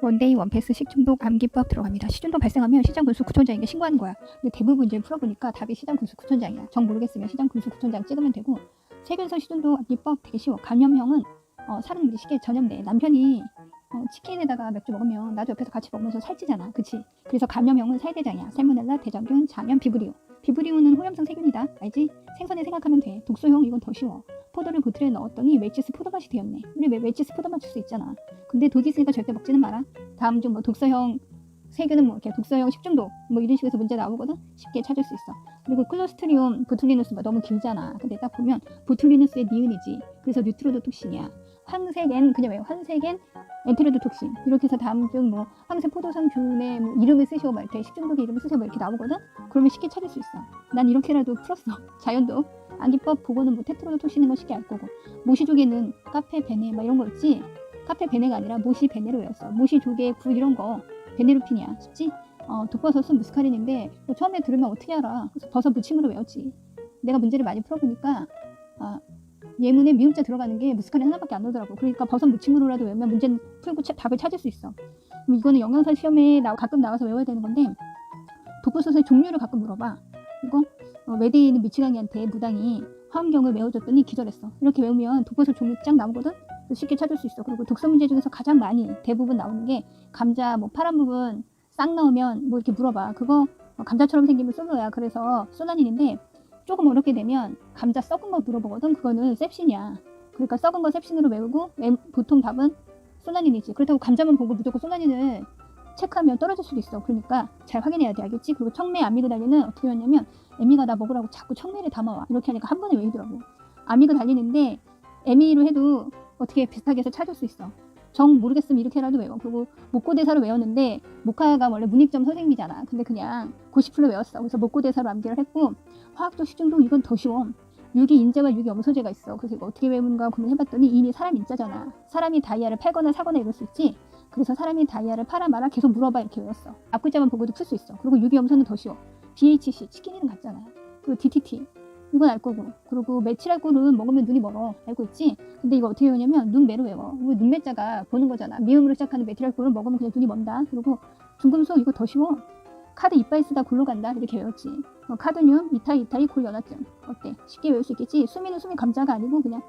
원데이 원패스 식중독 암기법 들어갑니다. 식중독 발생하면 시장군수구청장에게 신고하는 거야. 근데 대부분 이제 풀어보니까 답이 시장군수구청장이야. 정 모르겠으면 시장군수구청장 찍으면 되고, 세균성 식중독 암기법 되게 쉬워. 감염형은 사람들이 쉽게 전염돼. 남편이 치킨에다가 맥주 먹으면 나도 옆에서 같이 먹으면서 살찌잖아. 그치? 그래서 감염형은 살대장이야. 살모넬라, 대장균, 장염, 비브리오. 비브리오는 호염성 세균이다. 알지? 생선에 생각하면 돼. 독소형 이건 더 쉬워. 포도를 보틀에 넣었더니 웰치스 포도맛이 되었네. 우리 왜 웰치스 포도맛 줄 수 있잖아. 근데 독이 있으니까 절대 먹지는 마라. 다음 중 뭐 독소형 세균은 뭐 이렇게 독소형 식중독 뭐 이런 식으로 문제 나오거든. 쉽게 찾을 수 있어. 그리고 클로스트리움 보툴리누스 뭐 너무 길잖아. 근데 딱 보면 보툴리누스의 니은이지. 그래서 뉴트로도 톡신이야. 황색엔 그냥 왜 황색엔 엔테로도 톡신 이렇게 해서 다음 중 뭐 황색 포도상균의 뭐 이름을 쓰시오 막 이렇게 식중독의 이름을 쓰시오 막 이렇게 나오거든. 그러면 쉽게 찾을 수 있어. 난 이렇게라도 풀었어. 자연독 암기법 보고는 뭐 테트로도 톡신인 거 쉽게 알 거고, 모시조개는 카페 베네 막 이런 거 있지. 카페 베네가 아니라 모시 베네로 외웠어. 모시조개 구 이런 거 베네루핀이야. 쉽지? 독버섯은 무스카린인데 뭐 처음에 들으면 어떻게 알아. 그래서 버섯 무침으로 외웠지. 내가 문제를 많이 풀어보니까 예문에 미음자 들어가는 게 무스카린 하나밖에 안 나오더라고. 그러니까 버섯 무침으로라도 외우면 문제는 풀고 답을 찾을 수 있어. 그럼 이거는 영양사 시험에 가끔 나와서 외워야 되는 건데, 독버섯의 종류를 가끔 물어봐. 이거 외대에 있는 미치광이한테 무당이 화엄경을 외워줬더니 기절했어. 이렇게 외우면 독버섯 종류 쫙 나오거든. 쉽게 찾을 수 있어. 그리고 독서 문제 중에서 가장 많이 대부분 나오는 게 감자 뭐 파란 부분 싹 나오면 뭐 이렇게 물어봐. 그거 감자처럼 생기면 쏠로야. 그래서 쏘나닌인데 조금 어렵게 되면 감자 썩은 거 물어보거든. 그거는 셉신이야. 그러니까 썩은 거 셉신으로 외우고 보통 답은 쏘나닌이지. 그렇다고 감자만 보고 무조건 쏘나닌을 체크하면 떨어질 수도 있어. 그러니까 잘 확인해야 돼. 알겠지? 그리고 청매 아미그달린은 어떻게 했냐면 애미가 나 먹으라고 자꾸 청매를 담아와. 이렇게 하니까 한 번에 외우더라고. 아미그달린인데 애미로 해도 어떻게 비슷하게 해서 찾을 수 있어. 정 모르겠으면 이렇게라도 외워. 그리고 목고대사로 외웠는데 모카가 원래 문익점 선생님이잖아. 근데 그냥 고시풀로 외웠어. 그래서 목고대사로 암기를 했고, 화학적 식중독 이건 더 쉬워. 유기인자와 유기염소제가 있어. 그래서 이거 어떻게 외우는가 고민해봤더니 인이 사람 인자잖아. 사람이 다이아를 팔거나 사거나 이럴 수 있지. 그래서 사람이 다이아를 팔아 말아 계속 물어봐 이렇게 외웠어. 앞글자만 보고도 풀 수 있어. 그리고 유기염소는 더 쉬워. BHC 치킨이는 같잖아. 그리고 DTT 이건 알 거고, 그리고 메칠알코올은 먹으면 눈이 멀어. 알고 있지? 근데 이거 어떻게 외우냐면 눈매로 외워. 눈매자가 보는 거잖아. 미음으로 시작하는 메틸알코올은 먹으면 그냥 눈이 먼다. 그리고 중금속 이거 더 쉬워. 카드 이빨 쓰다 골로 간다 이렇게 외웠지. 카드뮴, 이타이, 골연화증 어때? 쉽게 외울 수 있겠지? 수미는 수미 감자가 아니고 그냥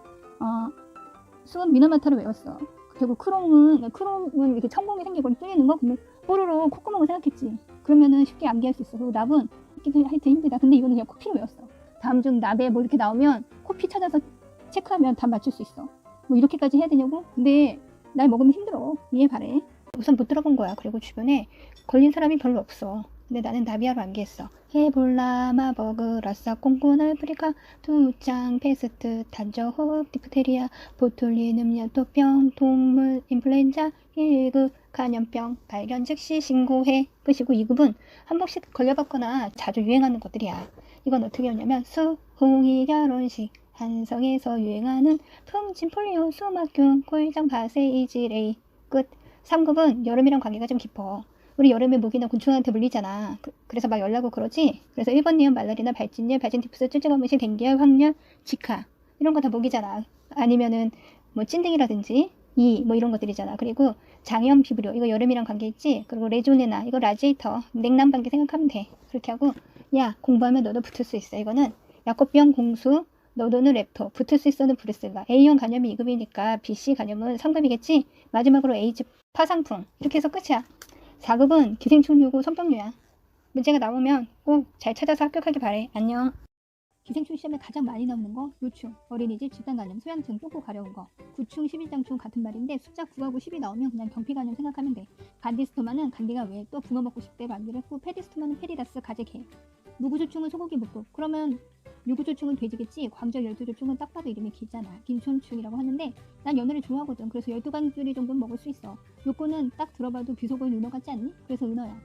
수은 미나마타를 외웠어. 그리고 크롬은 이렇게 첨벙이 생기고 뚫리는 거 그러면 뽀로로 콧구멍을 생각했지. 그러면은 쉽게 암기할 수 있어. 그리고 납은 하여튼 힘들다. 근데 이거는 그냥 코피로 외웠어. 다음 중 납에 뭐 이렇게 나오면 코피 찾아서 체크하면 답 맞출 수 있어. 뭐 이렇게까지 해야 되냐고? 근데 날 먹으면 힘들어. 이해 바래. 우선 못 들어본 거야. 그리고 주변에 걸린 사람이 별로 없어. 근데 나는 나비아로 암기했어. 에볼라, 마버그, 라싸, 콩고나, 아프리카, 두창, 페스트, 단저호흡, 디프테리아, 보툴린, 음료토병, 동물, 인플루엔자, 1급, 간염병, 발견 즉시 신고해. 끝이고 2급은 한 번씩 걸려봤거나 자주 유행하는 것들이야. 이건 어떻게 외우냐면 수홍이 결혼식, 한성에서 유행하는 풍진, 폴리오, 수막균, 꼴장, 바세이지레이. 끝. 3급은 여름이랑 관계가 좀 깊어. 우리 여름에 모기나 곤충한테 물리잖아. 그래서 막 열나고 그러지. 그래서 1번 니은 말라리나 발진열, 발진티푸스, 쯔쯔가무시, 댕기열, 황열, 지카 이런 거 다 모기잖아. 아니면은 뭐 찐득이라든지 뭐 이런 것들이잖아. 그리고 장염, 비브리오 이거 여름이랑 관계 있지. 그리고 레조네나 이거 라지에이터, 냉난방기 생각하면 돼. 그렇게 하고 야 공부하면 너도 붙을 수 있어. 이거는 야코병 공수, 너도는 랩토, 붙을 수 있어는 브루셀라. A형 간염이 2급이니까 BC 간염은 3급이겠지. 마지막으로 에이즈 파상풍 이렇게 해서 끝이야. 4급은 기생충류고 선병류야. 문제가 나오면 꼭 잘 찾아서 합격하길 바래. 안녕. 기생충 시험에 가장 많이 나오는 거 요충, 어린이집, 집단간염, 소양증, 똥꼬 가려운 거, 9충, 11장충 같은 말인데 숫자 9하고 10이 나오면 그냥 경피간염 생각하면 돼. 간디스토마는 간디가 왜 또 붕어 먹고 싶대 만기를 했고, 페디스토마는 페리다스 가재개, 무구조충은 소고기 묵국. 그러면 유구조충은 돼지겠지. 광적 12조충은 딱 봐도 이름이 길잖아. 김촌충이라고 하는데 난 연어를 좋아하거든. 그래서 12강줄이 정도는 먹을 수 있어. 요거는 딱 들어봐도 비속어인 은어 같지 않니? 그래서 은어야.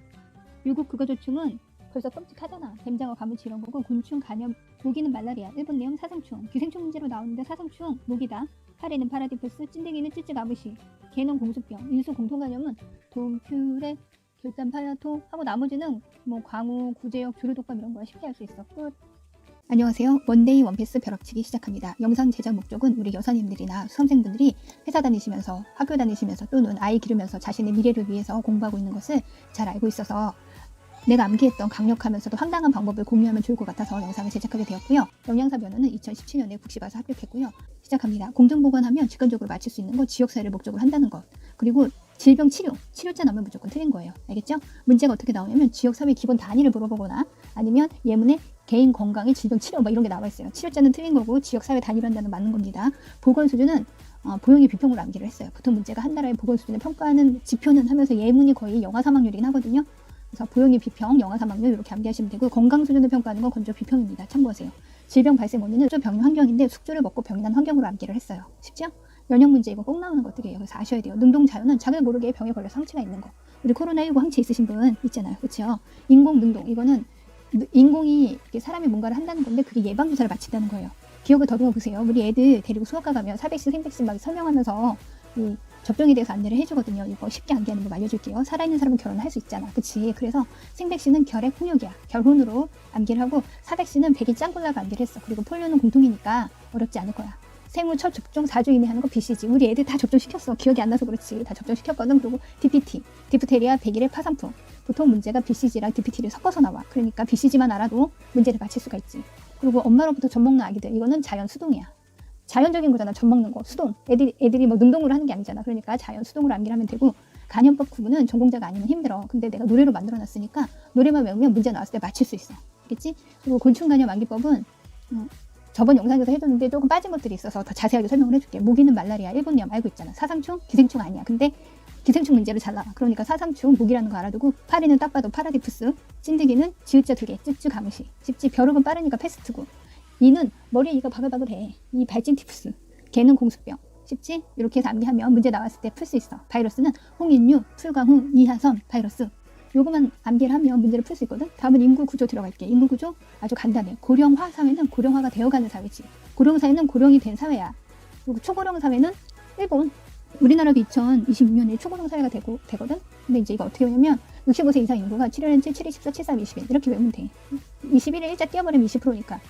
유구 그거조충은 벌써 끔찍하잖아. 뱀장어, 가무치 이런 거고, 곤충, 간염, 모기는 말라리아, 일본 내용 사상충, 기생충 문제로 나오는데 사상충, 모기다. 파리는 파라디푸스, 찐득이는 찌찌가무시, 개는 공수병, 인수 공통간염은 동퓨레, 결단 팔라토 하고 나머지는 뭐 광우, 구제역, 조류독감 이런 거야. 쉽게 할 수 있어. 끝. 안녕하세요. 원데이 원피스 벼락치기 시작합니다. 영상 제작 목적은 우리 여사님들이나 수험생분들이 회사 다니시면서 학교 다니시면서 또는 아이 기르면서 자신의 미래를 위해서 공부하고 있는 것을 잘 알고 있어서 내가 암기했던 강력하면서도 황당한 방법을 공유하면 좋을 것 같아서 영상을 제작하게 되었고요. 영양사 면허는 2017년에 국시 봐서 합격했고요. 시작합니다. 공정보관하면 직관적으로 맞출 수 있는 건 지역사회를 목적으로 한다는 것. 그리고 질병 치료자 나오면 무조건 틀린 거예요. 알겠죠? 문제가 어떻게 나오냐면 지역사회 기본 단위를 물어보거나 아니면 예문에 개인 건강의 질병 치료 이런 게 나와 있어요. 치료자는 틀린 거고 지역사회 단위로 한다는 맞는 겁니다. 보건 수준은 보형이 비평으로 암기를 했어요. 보통 문제가 한 나라의 보건 수준을 평가하는 지표는 하면서 예문이 거의 영아 사망률이긴 하거든요. 그래서 보형이 비평, 영아 사망률 이렇게 암기하시면 되고 건강 수준을 평가하는 건 건조 비평입니다. 참고하세요. 질병 발생 원인은 숙주 병 환경인데 숙주를 먹고 병이 난 환경으로 암기를 했어요. 쉽죠? 면역 문제 이거 꼭 나오는 것들이에요. 그래서 아셔야 돼요. 능동 자연은 자기를 모르게 병에 걸려서 항체가 있는 거. 우리 코로나19 항체 있으신 분 있잖아요. 그렇죠? 인공 능동 이거는 인공이 사람이 뭔가를 한다는 건데 그게 예방주사를 마친다는 거예요. 기억을 더듬어 보세요. 우리 애들 데리고 수학과 가면 사백신, 생백신 막 설명하면서 이 접종에 대해서 안내를 해주거든요. 이거 쉽게 암기하는 거 알려줄게요. 살아있는 사람은 결혼을 할 수 있잖아. 그치? 그래서 생백신은 결핵 홍역이야. 결혼으로 암기를 하고 사백신은 백이 짱골라가 암기를 했어. 그리고 폴리오는 공통이니까 어렵지 않을 거야. 생후 첫 접종 4주 이내 하는 거 BCG. 우리 애들 다 접종시켰어. 기억이 안 나서 그렇지. 다 접종시켰거든. 그리고 DPT, 디프테리아, 백일의 파상풍. 보통 문제가 BCG랑 DPT를 섞어서 나와. 그러니까 BCG만 알아도 문제를 맞힐 수가 있지. 그리고 엄마로부터 젖 먹는 아기들. 이거는 자연 수동이야. 자연적인 거잖아. 젖 먹는 거. 수동. 애들이 뭐 능동으로 하는 게 아니잖아. 그러니까 자연 수동으로 암기를 하면 되고 간염법 구분은 전공자가 아니면 힘들어. 근데 내가 노래로 만들어놨으니까 노래만 외우면 문제 나왔을 때 맞힐 수 있어. 알겠지? 그리고 곤충간염 암기법은 저번 영상에서 해줬는데 조금 빠진 것들이 있어서 더 자세하게 설명을 해줄게. 모기는 말라리아, 일본염 알고 있잖아. 사상충, 기생충 아니야. 근데 기생충 문제를 잘 나와. 그러니까 사상충, 모기라는 거 알아두고 파리는 딱 봐도 파라디푸스, 찐득이는 지읒자 2개, 쯔쯔 가무시. 쉽지? 벼룩은 빠르니까 패스트고. 이는 머리에 이가 바글바글해. 이 발진티푸스. 개는 공수병. 쉽지? 이렇게 해서 암기하면 문제 나왔을 때 풀 수 있어. 바이러스는 홍인류, 풀광후, 이하선, 바이러스. 요거만 암기를 하면 문제를 풀 수 있거든. 다음은 인구구조 들어갈게. 인구구조 아주 간단해. 고령화 사회는 고령화가 되어가는 사회지. 고령 사회는 고령이 된 사회야. 그리고 초고령 사회는 일본. 우리나라도 2026년에 초고령 사회가 되거든. 근데 이제 이거 어떻게 배우냐면 65세 이상 인구가 7월 7, 14, 73, 21 이렇게 외우면 돼. 21에 일자 띄워버리면 20%니까.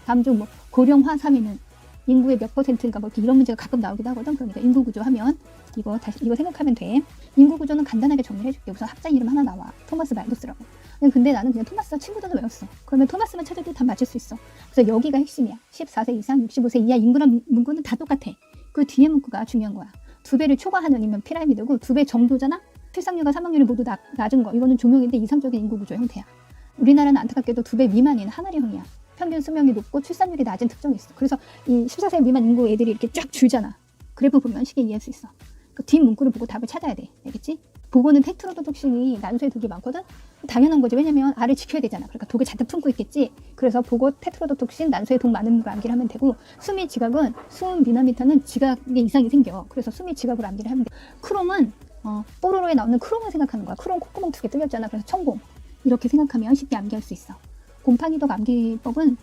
다음 중 뭐 고령화 사회는 인구의 몇 %인가 뭐 이런 문제가 가끔 나오기도 하거든. 그러니까 인구구조 하면 이거 생각하면 돼. 인구구조는 간단하게 정리를 해줄게. 우선 학자 이름 하나 나와. 토마스 말도스라고. 근데 나는 그냥 토마스 친구들도 외웠어. 그러면 토마스만 찾아도 다 맞출 수 있어. 그래서 여기가 핵심이야. 14세 이상, 65세 이하 인구란 문구는 다 똑같아. 그 뒤에 문구가 중요한 거야. 2배를 초과하는이면 피라미드고 2배 정도잖아? 출산율과 사망률이 모두 낮은 거. 이거는 종용인데 이상적인 인구구조 형태야. 우리나라는 안타깝게도 2배 미만인 하나리형이야. 평균 수명이 높고 출산율이 낮은 특성이 있어. 그래서 이 14세 미만 인구 애들이 이렇게 쫙 줄잖아. 그래프 보면 쉽게 이해할 수 있어. 그 뒷 문구를 보고 답을 찾아야 돼. 알겠지? 보고는 테트로도톡신이 난소에 독이 많거든? 당연한 거지. 왜냐면 알을 지켜야 되잖아. 그러니까 독을 잔뜩 품고 있겠지. 그래서 보고 테트로도톡신 난소에 독 많은 걸 암기를 하면 되고 수미 지각은 수은 미나미터는 지각에 이상이 생겨. 그래서 수미 지각으로 암기를 하면 돼. 크롬은 뽀로로에 나오는 크롬을 생각하는 거야. 크롬 콧구멍 2개 뚫렸잖아. 그래서 천공. 이렇게 생각하면 쉽게 암기할 수 있어. 곰팡이독 암기법은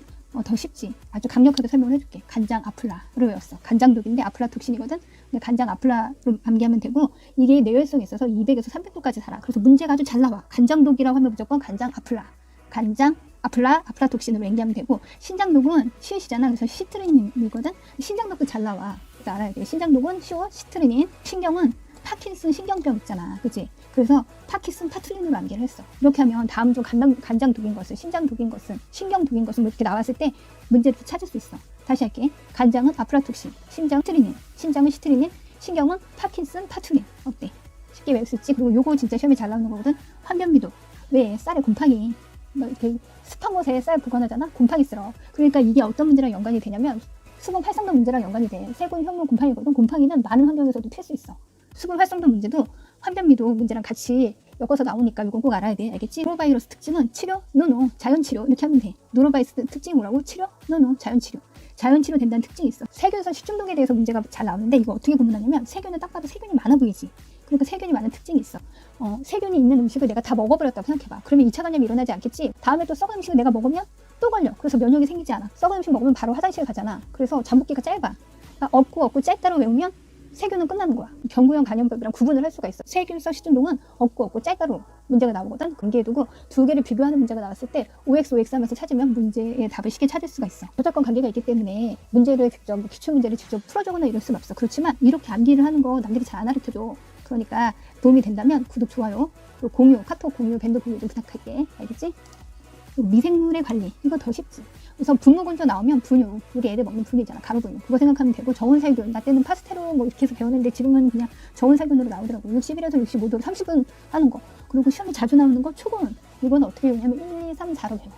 더 쉽지. 아주 강력하게 설명을 해줄게. 간장 아플라로 외웠어. 간장독인데 아플라톡신이거든. 근데 간장 아플라로 암기하면 되고 이게 내열성이 있어서 200에서 300도까지 살아. 그래서 문제가 아주 잘 나와. 간장독이라고 하면 무조건 간장 아플라. 간장 아플라톡신으로 암기하면 되고 신장독은 시읒이잖아. 그래서 시트리닌이거든. 신장독도 잘 나와. 그래서 알아야 돼. 신장독은 시읒, 시트리닌. 신경은 파킨슨 신경병 있잖아. 그치? 그래서 파킨슨 파툴린으로 암기를 했어. 이렇게 하면 다음 중 간장 독인 것은, 신장 독인 것은, 신경 독인 것은 뭐 이렇게 나왔을 때 문제를 찾을 수 있어. 다시 할게. 간장은 아프라톡신, 신장은 시트리닌, 신장은 시트리닌, 신경은 파킨슨 파툴린. 어때? 쉽게 외울 수 있지? 그리고 요거 진짜 시험에 잘 나오는 거거든. 환변비도. 왜? 쌀에 곰팡이. 뭐 이렇게 습한 곳에 쌀 보관하잖아? 곰팡이 쓸어. 그러니까 이게 어떤 문제랑 연관이 되냐면 수분 활성도 문제랑 연관이 돼. 세균 혐오 곰팡이거든. 곰팡이는 많은 환경에서도 필 수 있어. 수분 활성도 문제도 환변비도 문제랑 같이 엮어서 나오니까 이건 꼭 알아야 돼. 알겠지? 노로바이러스 특징은 치료, 노노, 자연치료 이렇게 하면 돼. 노로바이러스 특징이 뭐라고? 치료, 노노, 자연치료. 자연치료 된다는 특징이 있어. 세균성 식중독에 대해서 문제가 잘 나오는데 이거 어떻게 구분하냐면 세균은 딱 봐도 세균이 많아 보이지. 그러니까 세균이 많은 특징이 있어. 세균이 있는 음식을 내가 다 먹어버렸다고 생각해봐. 그러면 2차 감염이 일어나지 않겠지? 다음에 또 썩은 음식을 내가 먹으면 또 걸려. 그래서 면역이 생기지 않아. 썩은 음식 먹으면 바로 화장실 가잖아. 그래서 잠복기가 짧아. 그러니까 없고 짧다로 외우면 세균은 끝나는 거야. 경구형 간염법이랑 구분을 할 수가 있어. 세균성 시준동은 없고 짤가루 문제가 나오거든. 경계에 두고 두 개를 비교하는 문제가 나왔을 때 OX, OX 하면서 찾으면 문제의 답을 쉽게 찾을 수가 있어. 저작권 관계가 있기 때문에 문제를 직접 기출 문제를 직접 풀어주거나 이럴 수는 없어. 그렇지만 이렇게 암기를 하는 거 남들이 잘 안 가르쳐줘. 그러니까 도움이 된다면 구독, 좋아요, 그리고 공유, 카톡 공유, 밴드 공유 좀 부탁할게. 알겠지? 미생물의 관리, 이거 더 쉽지. 우선 분무건조 나오면 분유, 우리 애들 먹는 분유잖아, 가루 분유. 그거 생각하면 되고, 저온살균, 나 때는 파스테로 뭐 이렇게 해서 배웠는데 지금은 그냥 저온살균으로 나오더라고. 61에서 65도로 30분 하는 거. 그리고 시험에 자주 나오는 거 초고온. 이거는 어떻게 배우냐면 1, 2, 3, 4로 배워.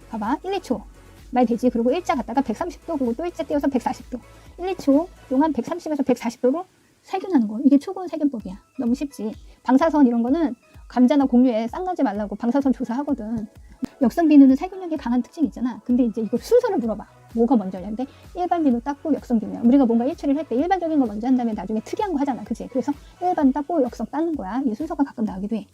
봐봐, 1, 2초 말 되지. 그리고 일자 갔다가 130도, 그리고 또 일자 띄워서 140도. 1, 2초 동안 130에서 140도로 살균하는 거. 이게 초고온 살균법이야. 너무 쉽지. 방사선 이런 거는 감자나 곡류에 쌍나지 말라고 방사선 조사하거든. 역성 비누는 살균력이 강한 특징이 있잖아. 근데 이제 이거 순서를 물어봐. 뭐가 먼저냐? 근데 일반 비누 닦고 역성 비누야. 우리가 뭔가 일처리를 할 때 일반적인 거 먼저 한 다음에 나중에 특이한 거 하잖아. 그치? 그래서 일반 닦고 역성 닦는 거야. 이 순서가 가끔 나오기도 해.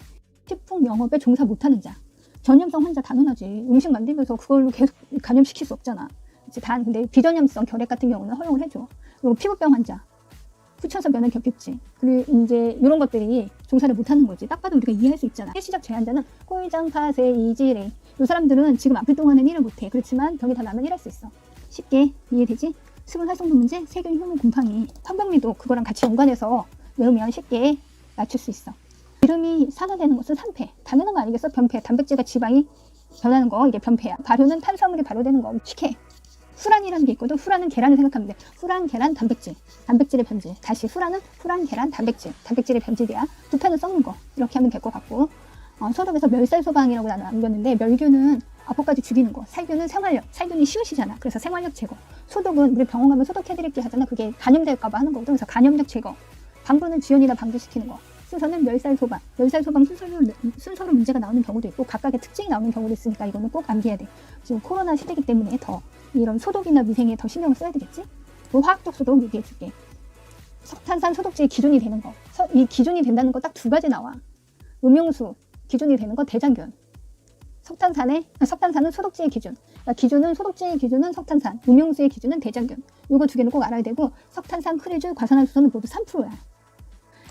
식품 영업에 종사 못하는 자. 전염성 환자 당연하지. 음식 만들면서 그걸로 계속 감염시킬 수 없잖아. 그치? 근데 비전염성 결핵 같은 경우는 허용을 해줘. 그리고 피부병 환자. 후천성 면역 결핍증. 그리고 이제 이런 것들이 종사를 못하는 거지. 딱 봐도 우리가 이해할 수 있잖아. 일시적 제한자는 꼴장, 파세, 이지레. 이 사람들은 지금 아플 동안은 일을 못해. 그렇지만 병이 다 나면 일할 수 있어. 쉽게 이해되지? 수분 활성도 문제, 세균, 효모, 곰팡이, 환병리도 그거랑 같이 연관해서 외우면 쉽게 맞출 수 있어. 기름이 산화되는 것은 산패. 당연한 거 아니겠어? 변패. 단백질과 지방이 변하는 거, 이게 변패야. 발효는 탄수화물이 발효되는 거. 식혜. 후란이라는 게 있거든. 후란은 계란을 생각하면 돼. 후란, 계란, 단백질. 단백질의 변질. 다시 후란은 후란, 계란, 단백질. 단백질의 변질이야. 두패는 썩는 거. 이렇게 하면 될 것 같고. 서독에서 멸살 소방이라고 나는 남겼는데, 멸균은 아포까지 죽이는 거. 살균은 생활력. 살균이 쉬우시잖아. 그래서 생활력 제거. 소독은 우리 병원 가면 소독해드릴게 하잖아. 그게 감염될까봐 하는 거거든. 그래서 감염력 제거. 방부는 주연이나 방지시키는 거. 순서는 멸살 소방. 멸살 소방 순서로 문제가 나오는 경우도 있고 각각의 특징이 나오는 경우도 있으니까 이거는 꼭 암기해야 돼. 지금 코로나 시대이기 때문에 더 이런 소독이나 위생에 더 신경을 써야 되겠지? 화학적 소독 얘기해 줄게. 석탄산 소독제의 기준이 되는 거. 이 기준이 된다는 거 딱 두 가지 나와. 음용수 기준이 되는 거 대장균. 석탄산은 소독제의 기준. 그러니까 기준은 소독제의 기준은 석탄산. 음용수의 기준은 대장균. 이거 두 개는 꼭 알아야 되고 석탄산, 크레줄, 과산화수소는 모두 3%야.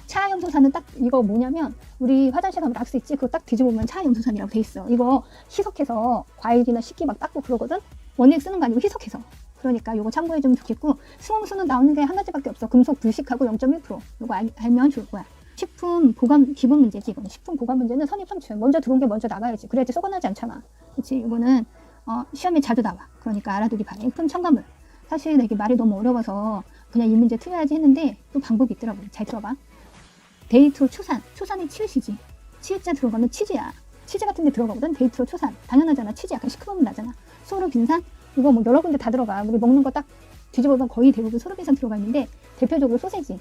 차염소산은 딱 이거 뭐냐면 우리 화장실 가면 락스 있지? 그거 딱 뒤집어보면 차염소산이라고 돼 있어. 이거 희석해서 과일이나 식기 막 닦고 그러거든? 원액 쓰는 거 아니고 희석해서. 그러니까 이거 참고해주면 좋겠고 수용수는 나오는 게 한 가지밖에 없어. 금속 불식하고 0.1%. 이거 알면 좋을 거야. 식품 보관 기본 문제지. 이거는 식품 보관 문제는 선입 선출. 먼저 들어온 게 먼저 나가야지. 그래야지 썩어나지 않잖아. 그치? 이거는 시험에 자주 나와. 그러니까 알아두기 바래. 식품 첨가물. 사실 이게 말이 너무 어려워서 그냥 이 문제 틀려야지 했는데 또 방법이 있더라고. 잘 들어봐. 데이트로 초산. 초산이 치읓이지. 치읓자 들어가면 치즈야. 치즈 같은 데 들어가거든. 데이트로 초산. 당연하잖아. 치즈 약간 시큼하면 나잖아. 소로 빈산. 이거 뭐 여러 군데 다 들어가. 우리 먹는 거 딱 뒤집어보면 거의 대부분 소로 빈산 들어가 있는데 대표적으로 소세지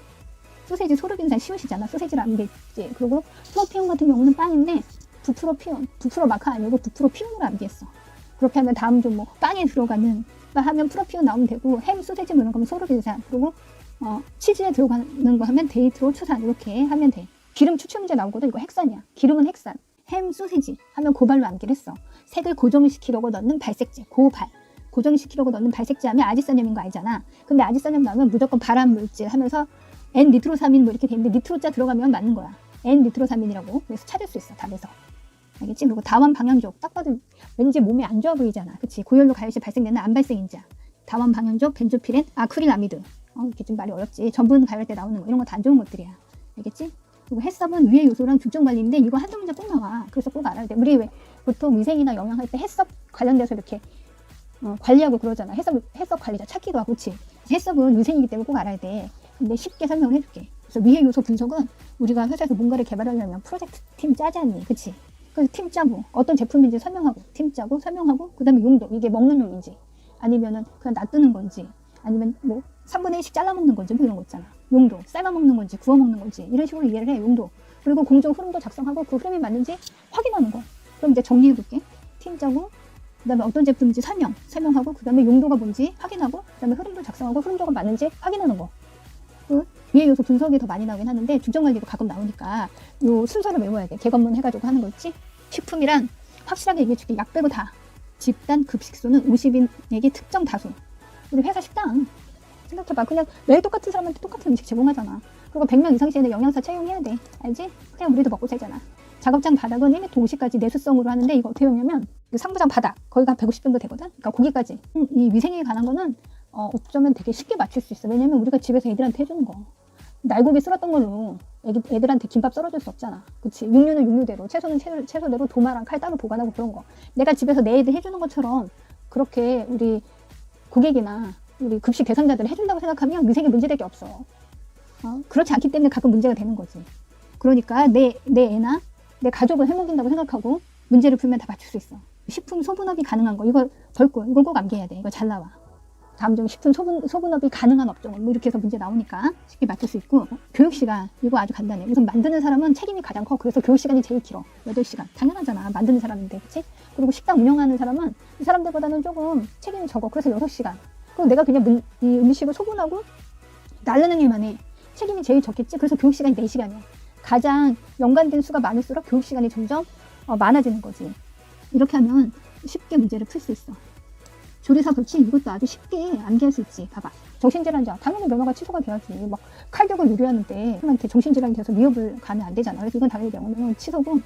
소로 빈산 시옷이잖아. 소세지를 안 겠지. 그리고 프로피온 같은 경우는 빵인데 부프로피온. 부프로마카 아니고 부프로피온으로 암기했어. 그렇게 하면 다음 좀 뭐 빵에 들어가는 하면 프로피온 나오면 되고 햄, 소세지 뭐 이런 거면 소로 빈산. 그리고 치즈에 들어가는 거 하면 데이트로 초산. 이렇게 하면 돼. 기름 추출 문제 나오거든. 이거 핵산이야. 기름은 핵산. 햄, 소세지 하면 고발로 암기를 했어. 색을 고정시키려고 넣는 발색제. 고발. 고정시키려고 넣는 발색제 하면 아지산염인 거 알잖아. 근데 아지산염 나오면 무조건 발암물질 하면서 N니트로사민 뭐 이렇게 돼 있는데 니트로자 들어가면 맞는 거야. N니트로사민이라고. 그래서 찾을 수 있어. 답에서. 알겠지? 그리고 다원 방향족. 딱 봐도 왠지 몸에 안 좋아 보이잖아. 그치? 고열로 가열시 발생되는 안발생인자. 다원 방향족, 벤조피렌, 아크릴아미드. 이렇게 좀 말이 어렵지. 전분 가열 때 나오는 거. 이런 거 다 안 좋은 것들이야. 알겠지? 그리고 해썹은 위의 요소랑 중점 관리인데 이거 한두 문제 꼭 나와. 그래서 꼭 알아야 돼. 우리 왜 보통 위생이나 영양할 때 해썹 관련돼서 이렇게 관리하고 그러잖아. 해썹 관리자 찾기도 하고. 그치? 해썹은 위생이기 때문에 꼭 알아야 돼. 근데 쉽게 설명을 해줄게. 그래서 위의 요소 분석은 우리가 회사에서 뭔가를 개발하려면 프로젝트 팀 짜지 않니? 그치? 그래서 팀 짜고 어떤 제품인지 설명하고 팀 짜고 설명하고 그 다음에 용도. 이게 먹는 용인지 아니면은 그냥 놔두는 건지 아니면 뭐 3분의 1씩 잘라 먹는 건지 뭐 이런 거 있잖아. 용도. 삶아 먹는 건지 구워 먹는 건지 이런 식으로 이해를 해. 용도. 그리고 공정 흐름도 작성하고 그 흐름이 맞는지 확인하는 거. 그럼 이제 정리해 볼게. 팀 짜고 그 다음에 어떤 제품인지 설명하고 그 다음에 용도가 뭔지 확인하고 그 다음에 흐름도 작성하고 흐름도가 맞는지 확인하는 거. 그 위의 요소 분석이 더 많이 나오긴 하는데 중점관리도 가끔 나오니까 요 순서를 외워야 돼. 개검문 해가지고 하는 거 있지? 식품이란 확실하게 얘기해줄게. 약 빼고 다. 집단 급식소는 50인에게 특정 다수. 우리 회사 식당 생각해봐. 그냥 매일 똑같은 사람한테 똑같은 음식 제공하잖아. 그리고 100명 이상 시에는 영양사 채용해야 돼. 알지? 그냥 우리도 먹고 살잖아. 작업장 바닥은 1m 50까지 내수성으로 하는데 이거 어떻게 보냐면 상부장 바닥 거기가 150 정도 되거든. 그러니까 거기까지 이 위생에 관한 거는 어쩌면 되게 쉽게 맞출 수 있어. 왜냐면 우리가 집에서 애들한테 해주는 거. 날고기 썰었던 걸로 애들한테 김밥 썰어줄 수 없잖아. 그치? 육류는 육류대로, 채소는 채소대로 도마랑 칼 따로 보관하고 그런 거. 내가 집에서 내 애들 해주는 것처럼 그렇게 우리 고객이나 우리 급식 대상자들 해준다고 생각하면 위생에 문제될 게 없어. 그렇지 않기 때문에 가끔 문제가 되는 거지. 그러니까 내 애나 내 가족을 해먹인다고 생각하고 문제를 풀면 다 맞출 수 있어. 식품 소분업이 가능한 거, 이거 벌꿀, 이걸 꼭 암기해야 돼. 이거 잘 나와. 다음 중 식품 소분업이 가능한 업종은 뭐 이렇게 해서 문제 나오니까 쉽게 맞출 수 있고. 교육시간, 이거 아주 간단해. 우선 만드는 사람은 책임이 가장 커. 그래서 교육시간이 제일 길어. 8시간. 당연하잖아. 만드는 사람인데, 그치? 그리고 식당 운영하는 사람은 이 사람들보다는 조금 책임이 적어. 그래서 6시간. 그럼 내가 그냥 이 음식을 소분하고 나르는 일만 해. 책임이 제일 적겠지? 그래서 교육시간이 4시간이야. 가장 연관된 수가 많을수록 교육시간이 점점 많아지는 거지. 이렇게 하면 쉽게 문제를 풀 수 있어. 조리사 벌칙, 이것도 아주 쉽게 암기할 수 있지. 봐봐. 정신질환자, 당연히 면허가 취소가 돼야지. 막 칼격을 유리하는데 사람한테 정신질환이 돼서 위협을 가면 안 되잖아. 그래서 이건 당연히 면허는 취소고,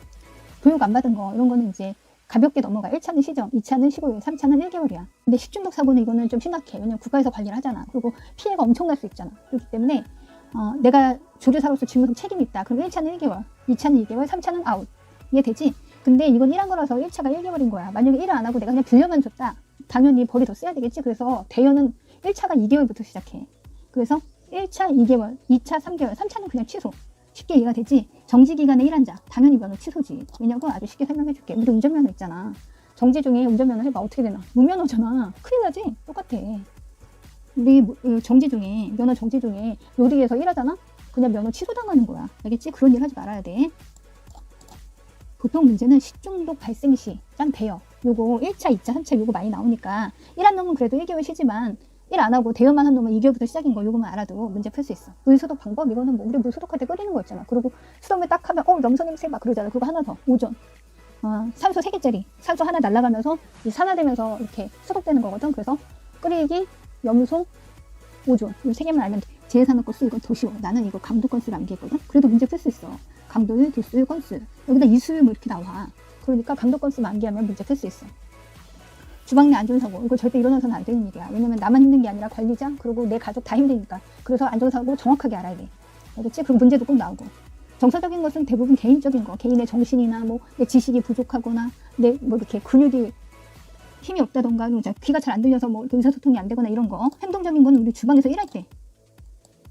교육 안 받은 거 이런 거는 이제 가볍게 넘어가. 1차는 시정, 2차는 15일, 3차는 1개월이야. 근데 식중독 사고는 이거는 좀 심각해. 왜냐면 국가에서 관리를 하잖아. 그리고 피해가 엄청날 수 있잖아. 그렇기 때문에 내가 조리사로서 직무상 책임이 있다. 그럼 1차는 1개월, 2차는 2개월, 3차는 아웃. 이해되지? 근데 이건 일한 거라서 1차가 1개월인 거야. 만약에 일을 안 하고 내가 그냥 빌려만 줬다. 당연히 벌이 더 써야 되겠지. 그래서 대여는 1차가 2개월부터 시작해. 그래서 1차 2개월, 2차 3개월, 3차는 그냥 취소. 쉽게 이해가 되지? 정지기간에 일한 자, 당연히 면허 취소지. 왜냐고 아주 쉽게 설명해 줄게. 우리 운전면허 있잖아. 정지 중에 운전면허 해봐. 어떻게 되나? 무면허잖아. 큰일 나지? 똑같아. 우리 정지 중에, 면허 정지 중에 요리에서 일하잖아? 그냥 면허 취소당하는 거야. 알겠지? 그런 일 하지 말아야 돼. 보통 문제는 식중독 발생 시, 짠 대여. 요거 1차, 2차, 3차 요거 많이 나오니까 일한 놈은 그래도 1개월 쉬지만 일 안 하고 대여만 한 놈은 2개월부터 시작인 거 요거만 알아도 문제 풀 수 있어. 물 소독 방법, 이거는 뭐 우리 물 소독할 때 끓이는 거 있잖아. 그리고 수돗물 딱 하면 염소 냄새 막 그러잖아. 그거 하나 더. 오존. 산소 3개짜리. 산소 하나 날아가면서 산화되면서 이렇게 소독되는 거거든. 그래서 끓이기, 염소, 오존. 이 3개만 알면 돼. 제산업 건수 이건 더 쉬워. 나는 이거 강도 건수를 암기했거든. 그래도 문제 풀 수 있어. 강도율, 도수율, 건수. 여기다 이수율 뭐 이렇게 나와. 그러니까 강도 건수만 암기하면 문제 풀 수 있어. 주방 내 안전사고, 이거 절대 일어나서는 안 되는 일이야. 왜냐면 나만 힘든 게 아니라 관리자, 그리고 내 가족 다 힘드니까. 그래서 안전사고 정확하게 알아야 돼. 알겠지? 그리고 문제도 꼭 나오고. 정서적인 것은 대부분 개인적인 거. 개인의 정신이나 뭐 내 지식이 부족하거나 내 뭐 이렇게 근육이 힘이 없다던가, 귀가 잘 안 들려서 뭐 의사소통이 안 되거나 이런 거. 행동적인 거는 우리 주방에서 일할 때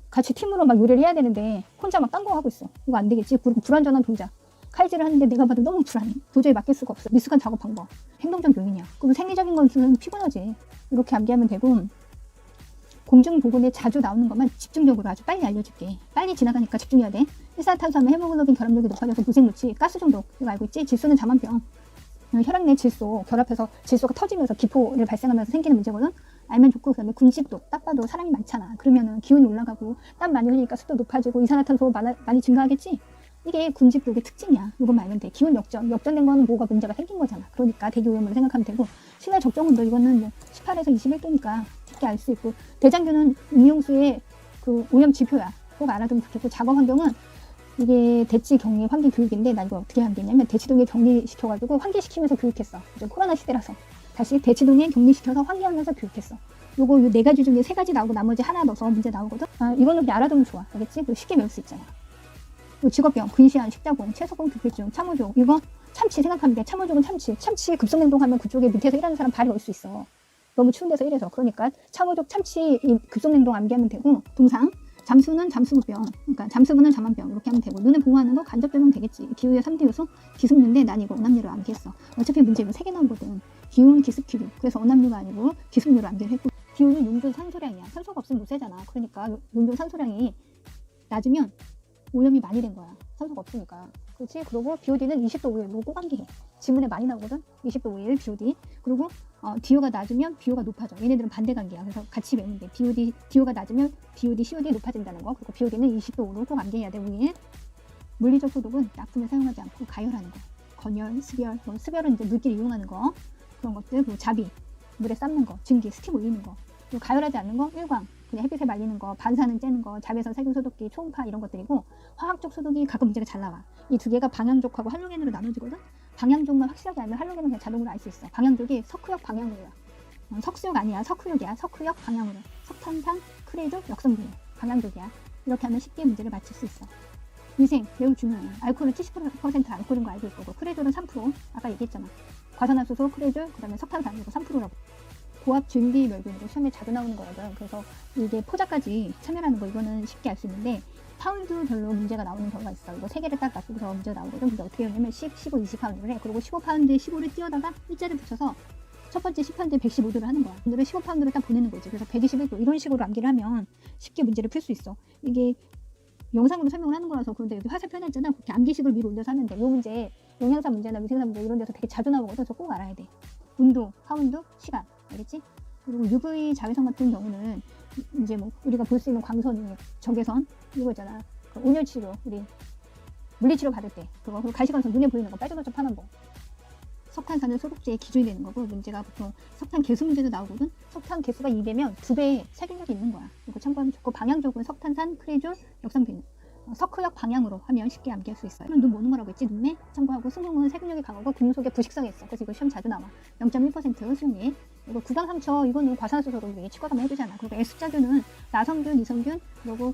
같이 팀으로 막 요리를 해야 되는데 혼자 막 딴 거 하고 있어. 이거 안 되겠지? 불완전한 동작. 칼질을 하는데 내가 봐도 너무 불안해. 도저히 맡길 수가 없어. 미숙한 작업 방법. 행동적 요인이야. 그리고 생리적인 것은 피곤하지. 이렇게 암기하면 되고, 공중보건에 자주 나오는 것만 집중적으로 아주 빨리 알려줄게. 빨리 지나가니까 집중해야 돼. 일산화탄소하면 헤모글로빈 결합력이 높아져서 무생무치, 가스중독. 이거 알고 있지? 질소는 잠만병. 혈액 내 질소, 결합해서 질소가 터지면서 기포를 발생하면서 생기는 문제거든. 알면 좋고, 그다음에 군식독. 딱 봐도 사람이 많잖아. 그러면은 기온이 올라가고 땀 많이 흘리니까 습도 높아지고 이산화탄소 많이 증가하겠지? 이게 군집독의 특징이야. 이것만 알면 돼. 기온 역전된 거는 뭐가 문제가 생긴 거잖아. 그러니까 대기오염으로 생각하면 되고, 실내 적정온도 이거는 뭐 18에서 21도니까 쉽게 알 수 있고, 대장균은 음용수의 그 오염 지표야. 그거 알아두면 좋겠고, 작업 환경은 이게 대치 격리 환기 교육인데, 나 이거 어떻게 암기했냐면 대치동에 격리시켜가지고 환기시키면서 교육했어. 요즘 코로나 시대라서 다시 대치동에 격리시켜서 환기하면서 교육했어. 요거 4가지 중에 3가지 나오고 나머지 하나 넣어서 문제 나오거든. 이거는 그냥 알아두면 좋아. 알겠지? 그리고 쉽게 배울 수 있잖아. 직업병, 근시안, 식자공, 채소공, 교폐증, 참호족. 이거 참치 생각하면 돼. 참호족은 참치 급속냉동하면 그쪽에 밑에서 일하는 사람 발이 올 수 있어. 너무 추운 데서 일해서. 그러니까 참호족, 참치 급속냉동 암기하면 되고, 동상 잠수는 잠수부병, 그러니까 잠수부는 잠만병 이렇게 하면 되고, 눈을 보호하는 거 간접조명 되겠지. 기후의 3대 요소 기습류인데 난 이거 오남류로 암기했어. 어차피 문제 이거 3개 나오거든. 기운, 기습, 기류. 그래서 오남류가 아니고 기습류로 암기를 했고, 기운은 용존 산소량이야. 산소가 없으면 못 살잖아. 그러니까 용존 산소량이 낮으면 오염이 많이 된 거야. 산소가 없으니까. 그렇지? 그리고 BOD는 20도 5일. 이거 꼭 암기해. 지문에 많이 나오거든? 20도 5일 BOD. 그리고 DO가 낮으면 BO가 높아져. 얘네들은 반대 관계야. 그래서 같이 외우면 돼. DO가 낮으면 BOD, COD 높아진다는 거. 그리고 BOD는 20도 5로 꼭 암기해야 돼. 5일. 물리적 소독은 약품을 사용하지 않고 가열하는 거. 건열, 습열. 습열은 이제 물기를 이용하는 거. 그런 것들. 그리고 자비. 물에 삶는 거. 증기, 스팀 올리는 거. 그리고 가열하지 않는 거. 일광. 그냥 햇빛에 말리는 거, 반사는 째는 거, 자외선 살균 소독기, 초음파 이런 것들이고, 화학적 소독이 가끔 문제가 잘 나와. 이 두 개가 방향족하고 할로겐으로 나눠지거든. 방향족만 확실하게 알면 할로겐은 그냥 자동으로 알 수 있어. 방향족이 석후역 방향으로야. 석수역 아니야. 석후역이야. 석후역 방향으로. 석탄산, 크레조, 역성분 방향족이야. 이렇게 하면 쉽게 문제를 맞출 수 있어. 위생 매우 중요해. 알코올은 70% 알코올인 거 알고 있고, 크레졸은 3%. 아까 얘기했잖아. 과산화수소, 크레졸, 그 다음에 석탄산 이거 3%라고. 고압 증기 멸균으로 시험에 자주 나오는 거거든. 그래서 이게 포자까지 참여하는 거 이거는 쉽게 알 수 있는데, 파운드별로 문제가 나오는 경우가 있어. 이거 3개를 딱 놔두고서 문제가 나오거든. 근데 어떻게 하냐면 10, 15, 20파운드를 해. 그리고 15파운드에 15를 띄워다가 일자를 붙여서 첫 번째 10파운드에 115도를 하는 거야. 오늘은 15파운드를 딱 보내는 거지. 그래서 121도 이런 식으로 암기를 하면 쉽게 문제를 풀 수 있어. 이게 영상으로 설명을 하는 거라서. 그런데 여기 화살 표현했잖아. 그렇게 암기식으로 위로 올려서 하면 돼. 이 문제 영양사 문제나 위생사 문제 이런 데서 되게 자주 나오거든. 그래서 꼭 알아야 돼. 온도, 파운드, 시간. 알겠지? 그리고 UV 자외선 같은 경우는 이제 뭐 우리가 볼 수 있는 광선이 적외선 이거 있잖아. 그 온열 치료 우리 물리치료 받을 때 그거, 그리고 가시광선 눈에 보이는 거 빨간색 파란 거. 석탄산은 소독제의 기준이 되는 거고, 문제가 보통 석탄 개수 문제도 나오거든. 석탄 개수가 2배면 2배의 살균력이 있는 거야. 이거 참고하면 좋고, 방향적으로 석탄산, 크레졸, 역삼균, 석후역 방향으로 하면 쉽게 암기할 수 있어요. 눈 모는 거라고 했지. 눈매 참고하고, 수능은 살균력이 강하고 금속의 부식성이 있어. 그래서 이거 시험 자주 나와. 0.1% 수용이. 이거 구강상처 이거는 과산화수소로 우리 치과 가면 해주잖아. 그리고 S자균은 나성균, 이성균, 그리고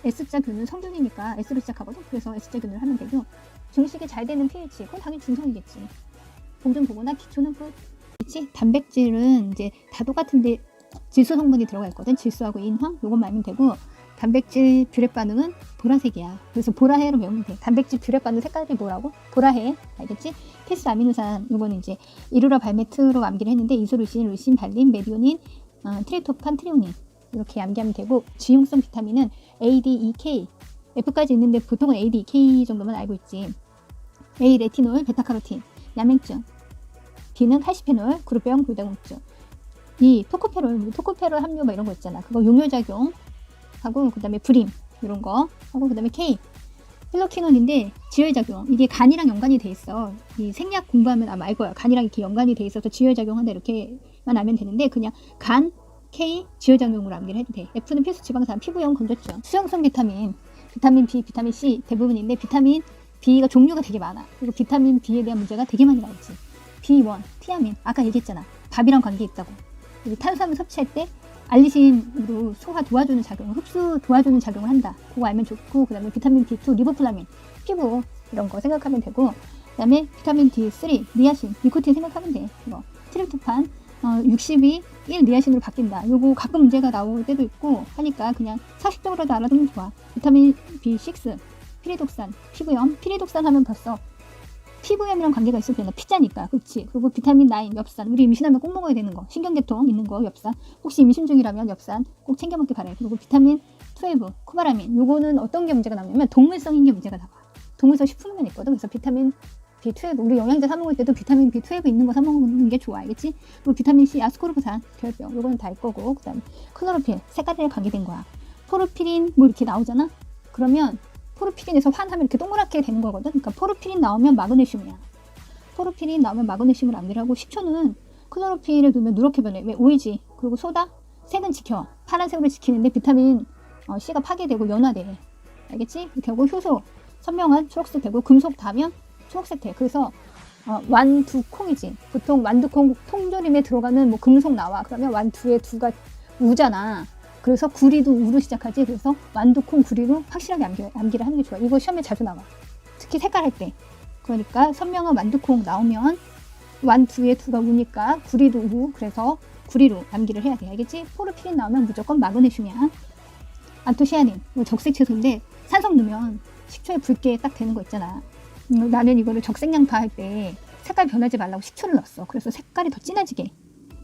S자균은 성균이니까 S로 시작하거든. 그래서 S자균을 하면 되고, 증식이 잘 되는 pH 그건 당연히 중성이겠지. 공정 보거나 기초는 끝. 그렇지? 단백질은 이제 다도 같은데 질소 성분이 들어가 있거든. 질소하고 인황 요것만 알면 되고, 단백질 뷰렛 반응은 보라색이야. 그래서 보라해로 외우면 돼. 단백질 뷰렛 반응 색깔이 뭐라고? 보라해. 알겠지? 필수 아미노산 요거는 이제 이루라 발메트로 암기를 했는데, 이소루신, 루신, 발린, 메디오닌, 트립토판, 트리오닌 이렇게 암기하면 되고, 지용성 비타민은 A, D, E, K F까지 있는데 보통은 A, D, E, K 정도만 알고 있지. A, 레티놀, 베타카로틴, 야맹증. D는 칼시페놀, 그룹병, 골다공증. 이 토코페롤 함유 뭐 이런 거 있잖아. 그거 용효작용 하고, 그 다음에 불임 이런 거 하고, 그 다음에 K 필로키논인데 지혈작용. 이게 간이랑 연관이 돼 있어. 이 생약 공부하면 아마 알 거야. 간이랑 이렇게 연관이 돼 있어서 지혈작용한다 이렇게만 알면 되는데, 그냥 간 K 지혈작용으로 암기를 해도 돼. F는 필수 지방산, 피부염, 건조증. 수용성 비타민, 비타민 B, 비타민 C 대부분인데, 비타민 B가 종류가 되게 많아. 그리고 비타민 B에 대한 문제가 되게 많이 나오지. B1, 티아민. 아까 얘기했잖아. 밥이랑 관계 있다고. 탄수화물 섭취할 때 알리신으로 소화 도와주는 작용, 흡수 도와주는 작용을 한다. 그거 알면 좋고, 그 다음에 비타민 B2, 리보플라민, 피부 이런 거 생각하면 되고, 그 다음에 비타민 D3, 니아신, 니코틴 생각하면 돼. 이거 트립토판 60이 1 니아신으로 바뀐다. 요거 가끔 문제가 나올 때도 있고 하니까 그냥 사실적으로도 알아두면 좋아. 비타민 B6, 피리독산, 피부염. 피리독산 하면 벌써 피부염이랑 관계가 있을 때는 피자니까. 그렇지. 그리고 비타민 9, 엽산. 우리 임신하면 꼭 먹어야 되는 거. 신경계통 있는 거 엽산. 혹시 임신 중이라면 엽산 꼭 챙겨 먹기 바라요. 그리고 비타민 12, 코바라민. 요거는 어떤 게 문제가 나오냐면 동물성인 게 문제가 나와. 동물성 식품만 있거든. 그래서 비타민 B12, 우리 영양제 사 먹을 때도 비타민 B12 있는 거 사 먹는 게 좋아. 알겠지? 그리고 비타민 C, 아스코르브산, 결병. 요거는 다 할 거고, 그다음 클로로필, 색깔에 관계된 거야. 포르피린 뭐 이렇게 나오잖아. 그러면 포르피린에서 환하면 이렇게 동그랗게 되는 거거든. 그러니까 포르피린 나오면 마그네슘이야. 포르피린 나오면 마그네슘을 암기를 하고, 식초는 클로로필을 두면 누렇게 변해. 왜? 오이지. 그리고 소다, 색은 지켜. 파란색으로 지키는데 비타민 C가 파괴되고 연화돼. 알겠지? 이렇게 하고, 효소, 선명한 초록색 되고, 금속 닿으면 초록색 돼. 그래서 완두콩이지. 보통 완두콩 통조림에 들어가는 뭐 금속 나와. 그러면 완두의 두가 우잖아. 그래서 구리도 우로 시작하지. 그래서 완두콩 구리로 확실하게 암기를 하는 게 좋아. 이거 시험에 자주 나와. 특히 색깔 할 때. 그러니까 선명한 완두콩 나오면 완두의 두가 우니까 구리도 우. 그래서 구리로 암기를 해야 돼. 알겠지? 포르피린 나오면 무조건 마그네슘이야. 안토시아닌. 이거 적색 채소인데 산성 넣으면 식초에 붉게 딱 되는 거 있잖아. 나는 이거를 적색양파 할 때 색깔 변하지 말라고 식초를 넣었어. 그래서 색깔이 더 진해지게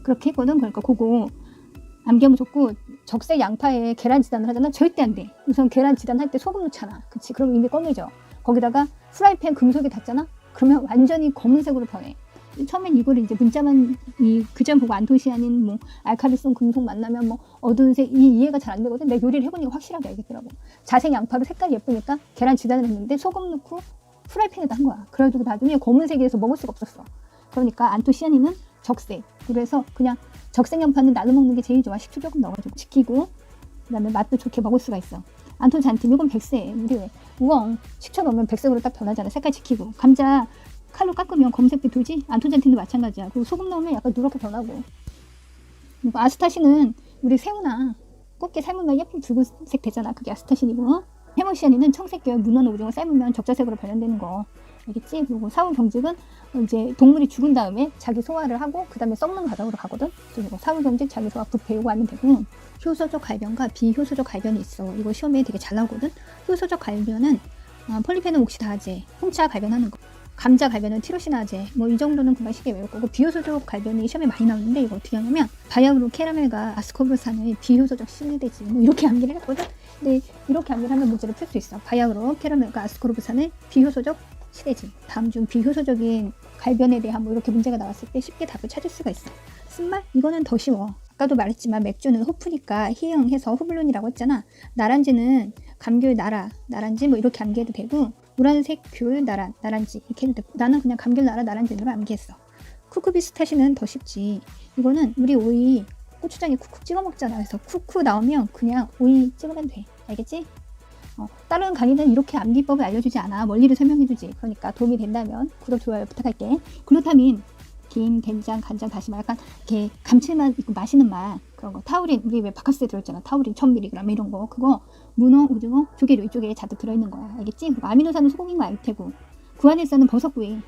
그렇게 했거든. 그러니까 그거 암기하면 좋고, 적색 양파에 계란 지단을 하잖아. 절대 안 돼. 우선 계란 지단 할 때 소금 넣잖아. 그치? 그럼 이미 검해져. 거기다가 프라이팬 금속이 닿잖아. 그러면 완전히 검은색으로 변해. 처음엔 이거를 이제 문자만 그점 보고 안토시아닌 뭐 알칼리성 금속 만나면 뭐 어두운 색 이해가 잘 안 되거든. 내가 요리를 해보니까 확실하게 알겠더라고. 자색 양파로 색깔이 예쁘니까 계란 지단을 했는데 소금 넣고 프라이팬에다 한 거야. 그래가지고 나중에 검은색에서 먹을 수가 없었어. 그러니까 안토시아닌은 적색. 그래서 그냥 적색 양파는 나눠 먹는 게 제일 좋아. 식초 조금 넣어가지고 지키고, 그 다음에 맛도 좋게 먹을 수가 있어. 안토잔틴 이건 백색. 우리 왜 우엉 식초 넣으면 백색으로 딱 변하잖아. 색깔 지키고. 감자 칼로 깎으면 검은색빛 돌지? 안토잔틴도 마찬가지야. 그리고 소금 넣으면 약간 누렇게 변하고. 그리고 아스타신은 우리 새우나 꽃게 삶으면 예쁜 붉은색 되잖아. 그게 아스타신이고. 해머시아닌은 청색 계열 문어나 오징어 삶으면 적자색으로 변형되는 거. 알겠지? 그리고 사후경직은 이제 동물이 죽은 다음에 자기 소화를 하고 그 다음에 썩는 과정으로 가거든. 그리고 사후경직 자기 소화 부패 요거 하면 되고. 효소적 갈변과 비효소적 갈변이 있어. 이거 시험에 되게 잘 나오거든. 효소적 갈변은 폴리페놀 옥시다제, 홍차 갈변하는 거. 감자 갈변은 티로시나제. 뭐 이 정도는 금방 쉽게 외울 거고. 비효소적 갈변이 시험에 많이 나오는데 이거 어떻게 하냐면 바이아그로 캐러멜과 아스코르산의 비효소적 시내대지. 뭐 이렇게 암기를 했거든. 근데 이렇게 암기를 하면 문제를 풀 수 있어. 바이아그로 캐러멜과 아스코르산의 비효소적 시대지. 다음 중 비효소적인 갈변에 대한 뭐 이렇게 문제가 나왔을 때 쉽게 답을 찾을 수가 있어. 쓴말? 이거는 더 쉬워. 아까도 말했지만 맥주는 호프니까 희응해서 호불론이라고 했잖아. 나란지는 감귤 나란지 뭐 이렇게 암기해도 되고 노란색 귤 나란지 이렇게 해도 되고 나는 그냥 감귤 나란지로 암기했어. 쿠쿠비스타시는 더 쉽지. 이거는 우리 오이 고추장에 쿡쿡 찍어 먹잖아. 그래서 쿠쿠 나오면 그냥 오이 찍으면 돼. 알겠지? 다른 강의는 이렇게 암기법을 알려주지 않아. 원리를 설명해주지. 그러니까 도움이 된다면 구독, 좋아요 부탁할게. 글루타민, 김, 된장, 간장, 다시마 약간 이렇게 감칠맛 있고 맛있는 맛 그런 거. 타우린, 우리 왜 바카스에 들어있잖아. 타우린 1000mg 이런 거. 그거 문어, 오징어, 조개류 이쪽에 잔뜩 들어있는 거야. 알겠지? 그리고 아미노산은 소고기인 거 알 테고. 구안일산은 버섯구이.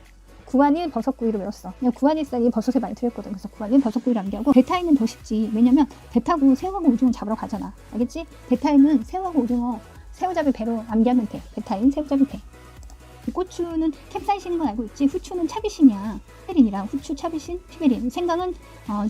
구안일 버섯구이로 외웠어. 그냥 구안일산이 버섯에 많이 들어있거든. 그래서 구안일 버섯구이를 암기하고. 베타인은 더 쉽지. 왜냐면 베타고 새우하고 오징어 잡으러 가잖아. 알겠지? 베타인은 새우하고 오징어 새우잡이 배로 암기하면 돼. 베타인 새우잡이 배. 고추는 캡사이신인 건 알고 있지. 후추는 차비신이야. 피베린이랑 후추, 차비신, 피베린. 생강은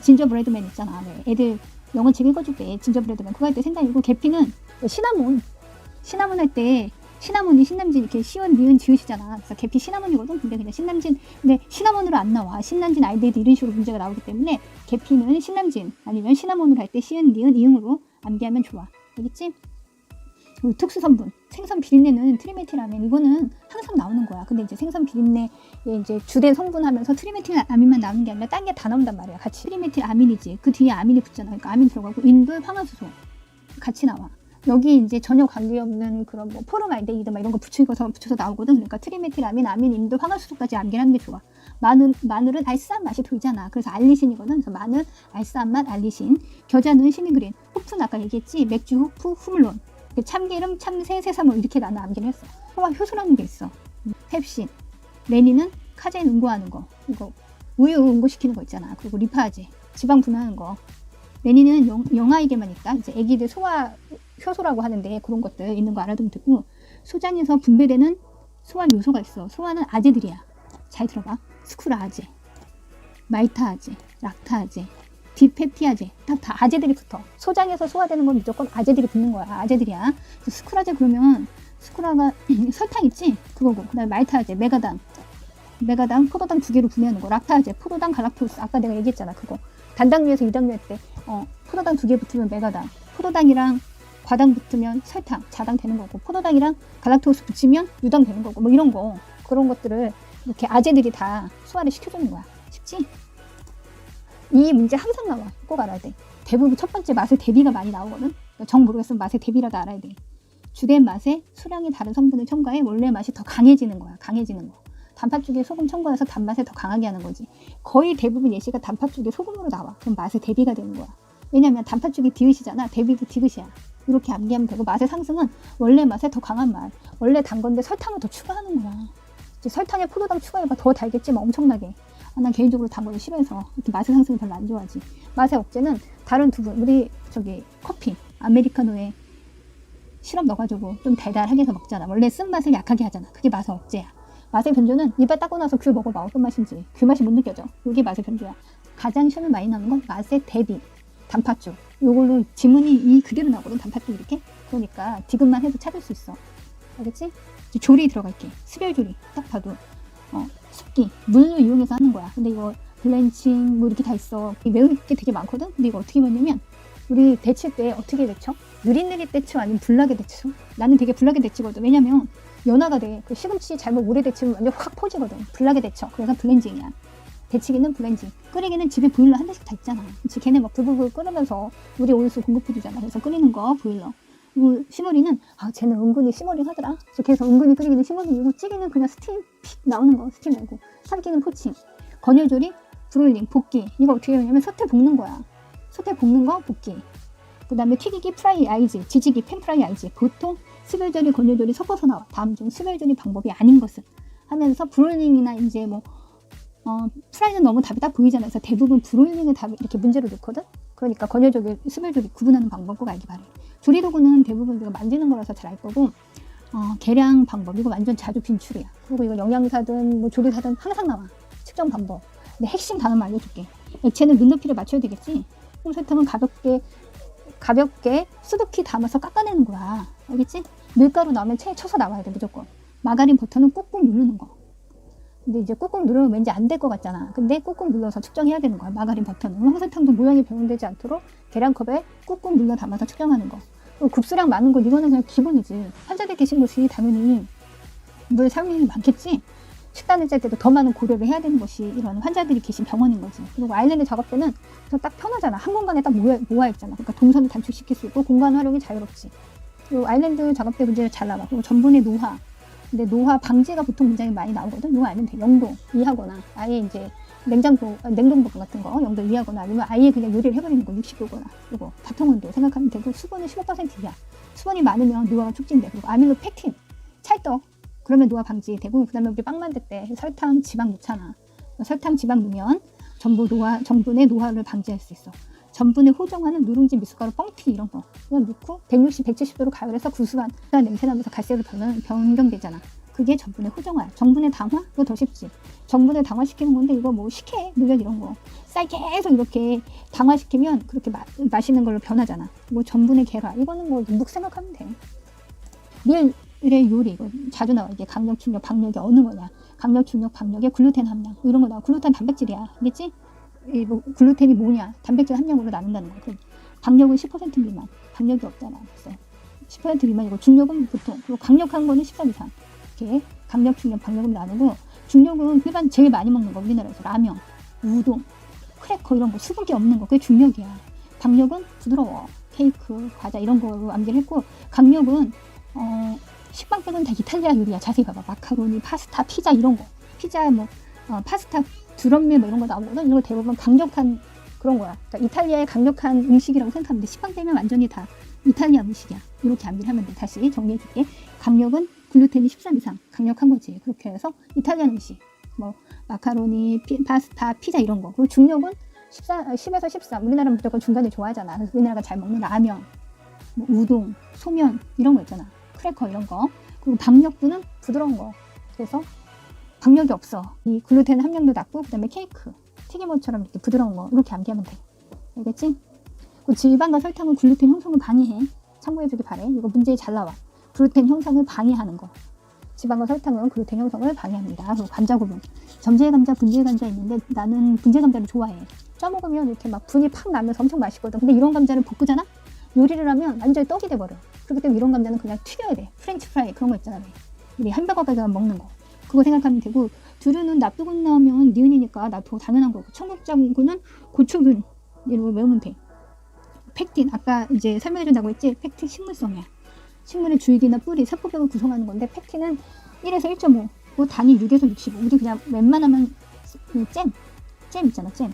진저브레드맨 있잖아. 왜 애들 영어 책 읽어줄 때 진저브레드맨 그거 할 때 생강이고. 계피는 시나몬 할 때 시나몬이 신남진 이렇게 시원 니은 지으시잖아. 그래서 계피 시나몬이거든. 근데 그냥 신남진 근데 시나몬으로 안 나와. 신남진 알데히드 이런 식으로 문제가 나오기 때문에 계피는 신남진 아니면 시나몬으로 할 때 시은 니은 이응으로 암기하면 좋아. 알겠지? 특수성분, 생선 비린내는 트리메틸아민. 이거는 항상 나오는 거야. 근데 이제 생선 비린내에 이제 주된 성분 하면서 트리메틸아민만 나오는 게 아니라 딴 게 다 나온단 말이야. 같이 트리메틸아민이지. 그 뒤에 아민이 붙잖아. 그러니까 아민 들어가고 인돌, 황화수소 같이 나와. 여기 이제 전혀 관계없는 그런 뭐 포름알데히드 막 이런 거 붙여서 나오거든. 그러니까 트리메틸아민, 아민, 인돌, 황화수소까지 암기하는 게 좋아. 마늘은 알싸한 맛이 돌잖아. 그래서 알리신이거든. 그래서 마늘, 알싸한 맛, 알리신. 겨자는 시니그린. 호프는 아까 얘기했지. 맥주, 호프, 후물론. 참기름, 참새, 새사물 이렇게 나는 암기를 했어. 소화 효소라는 게 있어. 펩신, 레닌은 카제인 응고하는 거. 이거 우유 응고시키는 거 있잖아. 그리고 리파제, 지방 분해하는 거. 레닌은 영아에게만 있다. 이제 아기들 소화 효소라고 하는데 그런 것들 있는 거 알아두면 되고. 소장에서 분배되는 소화 요소가 있어. 소화는 아제들이야. 잘 들어봐. 스쿠라아제, 마이타아제, 락타아제, 디페티아제 다 아제들이 붙어. 소장에서 소화되는 건 무조건 아제들이 붙는 거야. 아제들이야. 스쿠라제 그러면 스쿠라가 설탕 있지? 그거고. 그 다음에 마이타아제, 메가당 포도당 2개로 분해하는 거. 락타아제, 포도당, 갈락토스 아까 내가 얘기했잖아. 그거 단당류에서 이당류 할 때 포도당 2개 붙으면 메가당, 포도당이랑 과당 붙으면 설탕, 자당 되는 거고, 포도당이랑 갈락토스 붙이면 유당 되는 거고. 뭐 이런 거 그런 것들을 이렇게 아제들이 다 소화를 시켜주는 거야. 쉽지? 이 문제 항상 나와. 꼭 알아야 돼. 대부분 첫 번째 맛의 대비가 많이 나오거든. 정 모르겠으면 맛의 대비라도 알아야 돼. 주된 맛에 수량이 다른 성분을 첨가해 원래 맛이 더 강해지는 거야. 강해지는 거. 단팥죽에 소금 첨가해서 단맛을 더 강하게 하는 거지. 거의 대부분 예시가 단팥죽에 소금으로 나와. 그럼 맛의 대비가 되는 거야. 왜냐면 단팥죽이 디귿이잖아. 대비도 디귿이야. 이렇게 암기하면 되고. 맛의 상승은 원래 맛에 더 강한 맛. 원래 단 건데 설탕을 더 추가하는 거야. 이제 설탕에 포도당 추가해봐 더 달겠지만 엄청나게. 난 개인적으로 단 거를 싫어해서 이렇게 맛의 상승을 별로 안 좋아하지. 맛의 억제는 다른 두 분, 우리 커피 아메리카노에 시럽 넣어가지고 좀 달달하게 해서 먹잖아. 원래 쓴맛을 약하게 하잖아. 그게 맛의 억제야. 맛의 변조는 이빨 닦고 나서 귤 먹어봐. 어떤 맛인지. 귤 맛이 못 느껴져. 이게 맛의 변조야. 가장 시험에 많이 나오는 건 맛의 대비. 단팥죽. 요걸로 지문이 이 그대로 나오거든. 단팥죽 이렇게. 그러니까 디귿만 해도 찾을 수 있어. 알겠지? 조리 들어갈게. 수별조리. 딱 봐도 습기, 물을 이용해서 하는 거야. 근데 이거 블렌칭 뭐 이렇게 다 있어. 매울 게 되게 많거든. 근데 이거 어떻게 먹냐면 우리 데칠 때 어떻게 데쳐? 느릿느릿 데쳐 아니면 불나게 데쳐? 나는 되게 불나게 데치거든. 왜냐면 연화가 돼. 그 시금치 잘못 오래 데치면 완전 확 퍼지거든. 불나게 데쳐. 그래서 블렌징이야. 데치기는 브랜지, 끓이기는 집에 보일러 한 대씩 다 있잖아. 그치? 걔네 막 불불불 끓으면서 우리 온수 공급해주잖아. 그래서 끓이는 거 보일러. 그리고 시머리는 쟤는 은근히 시머리 하더라. 그래서 은근히 끓이기는 시머리이고, 찌기는 그냥 스팀 픽 나오는 거, 스팀 말고. 삶기는 포칭, 건열조리, 브로일링, 볶기. 이거 어떻게 하냐면 솥에 볶는 거야. 솥에 볶는 거, 볶기. 그 다음에 튀기기, 프라이 아이즈, 지지기, 팬프라이 아이즈. 보통 스별조리, 건열조리 섞어서 나와. 다음 중 스별조리 방법이 아닌 것은 하면서 브로일링이나 이제 뭐 프라이는 너무 답이 딱 보이잖아요. 그래서 대부분 브로일링을 답이 이렇게 문제로 놓거든. 그러니까 건열조리, 스별조리 구분하는 방법 꼭 알기 바래. 조리도구는 대부분 우리가 만지는 거라서 잘 알 거고, 계량 방법 이거 완전 자주 빈출이야. 그리고 이거 영양사든 뭐 조리사든 항상 나와. 측정 방법. 근데 핵심 단어만 알려줄게. 액체는 눈높이를 맞춰야 되겠지. 홍설탕은 가볍게 수도키 담아서 깎아내는 거야. 알겠지? 밀가루 나오면 체에 쳐서 나와야 돼 무조건. 마가린 버터는 꾹꾹 누르는 거. 근데 이제 꾹꾹 누르면 왠지 안 될 것 같잖아. 근데 꾹꾹 눌러서 측정해야 되는 거야. 마가린 버터는. 홍설탕도 모양이 변형되지 않도록 계량컵에 꾹꾹 눌러 담아서 측정하는 거. 그리고 급수량 많은 거 이거는 그냥 기본이지. 환자들 계신 곳이 당연히 물 사용량이 많겠지. 식단을 짤 때도 더 많은 고려를 해야 되는 것이 이런 환자들이 계신 병원인 거지. 그리고 아일랜드 작업 때는 딱 편하잖아. 한 공간에 딱 모아 있잖아. 그러니까 동선을 단축시킬 수 있고 공간 활용이 자유롭지. 그리고 아일랜드 작업 때 문제를 잘 나와. 그리고 전분의 노화. 근데 노화 방지가 보통 굉장히 많이 나오거든. 이거 알면 돼. 0도 이하거나 아예 이제 냉동보관 같은 거 0도 이하거나 아니면 아예 그냥 요리를 해버리는 거 60도거나. 그리고 바탕온도 생각하면 되고 수분은 15% 이하. 수분이 많으면 노화가 촉진돼. 그리고 아밀로펙틴, 찰떡. 그러면 노화 방지되고, 그 다음에 우리 빵 만들 때 설탕, 지방 넣잖아. 설탕, 지방 넣으면 전분의 노화를 방지할 수 있어. 전분을 호정하는 누룽지, 미숫가루, 뻥튀 이런 거 그냥 넣고 160, 170도로 가열해서 구수한 냄새 나면서 갈색으로 변경되잖아. 그게 전분의 호정화야. 정분의 당화? 이거 더 쉽지. 정분을 당화시키는 건데 이거 뭐 식혜, 물엿 이런 거 쌀 계속 이렇게 당화시키면 그렇게 맛있는 걸로 변하잖아. 뭐 전분의 계라 이거는 뭐 묵 생각하면 돼. 밀의 요리 이거 자주 나와. 이게 강력, 중력, 박력이 어느 거냐. 강력, 중력, 박력의 글루텐 함량 이런 거 나와. 글루텐 단백질이야. 알겠지? 뭐 글루텐이 뭐냐? 단백질 함량으로 나눈다는 거야. 그럼 박력은 10% 미만. 박력이 없잖아. 그래서 10% 미만이고 중력은 보통. 그리고 강력한 거는 13 이상. 이렇게 강력, 중력, 박력은 나누고 중력은 일반 제일 많이 먹는 거 우리나라에서 라면, 우동, 크래커 이런 거 수분기 없는 거 그게 중력이야. 박력은 부드러워. 케이크, 과자 이런 거로 암기를 했고 강력은 식빵 빼고는 다 이탈리아 요리야. 자세히 봐봐. 마카로니, 파스타, 피자 이런 거. 피자 뭐 파스타, 두럼밀 뭐 이런 거 나오거든. 이런 거 대부분 강력한 그런 거야. 그러니까 이탈리아의 강력한 음식이라고 생각하면 돼. 식빵 빼면 완전히 다 이탈리아 음식이야. 이렇게 암기를 하면 돼. 다시 정리해줄게. 강력은 글루텐이 13 이상. 강력한 거지. 그렇게 해서 이탈리안 음식. 뭐 마카로니, 파스타, 피자 이런 거. 그리고 중력은 10에서 13. 우리나라는 무조건 중간에 좋아하잖아. 그래서 우리나라가 잘 먹는 라면, 뭐 우동, 소면 이런 거 있잖아. 크래커 이런 거. 그리고 박력분은 부드러운 거. 그래서 박력이 없어. 이 글루텐 함량도 낮고, 그 다음에 케이크, 튀김옷처럼 이렇게 부드러운 거 이렇게 암기하면 돼. 알겠지? 그 지방과 설탕은 글루텐 형성을 방해해. 참고해주기 바래. 이거 문제에 잘 나와. 글루텐 형성을 방해하는 거. 지방과 설탕은 글루텐 형성을 방해합니다. 그리고 감자 구분. 점제 감자, 분재 감자 있는데 나는 분재 감자를 좋아해. 쪄먹으면 이렇게 막 분이 팍 나면서 엄청 맛있거든. 근데 이런 감자를 볶으잖아? 요리를 하면 완전히 떡이 돼버려. 그렇기 때문에 이런 감자는 그냥 튀겨야 돼. 프렌치 프라이 그런 거 있잖아. 우리 햄버거에다가 먹는 거. 그거 생각하면 되고, 두류는 납두근 나오면 니은이니까 납두고 당연한 거고, 청국장군은 고추균 이런 거 외우면 돼. 펙틴 아까 이제 설명해준다고 했지. 펙틴 식물성이야. 식물의 줄기나 뿌리, 세포벽을 구성하는 건데 펙틴은 1에서 1.5, 그 단위 6에서 65. 우리 그냥 웬만하면 그 잼 있잖아. 잼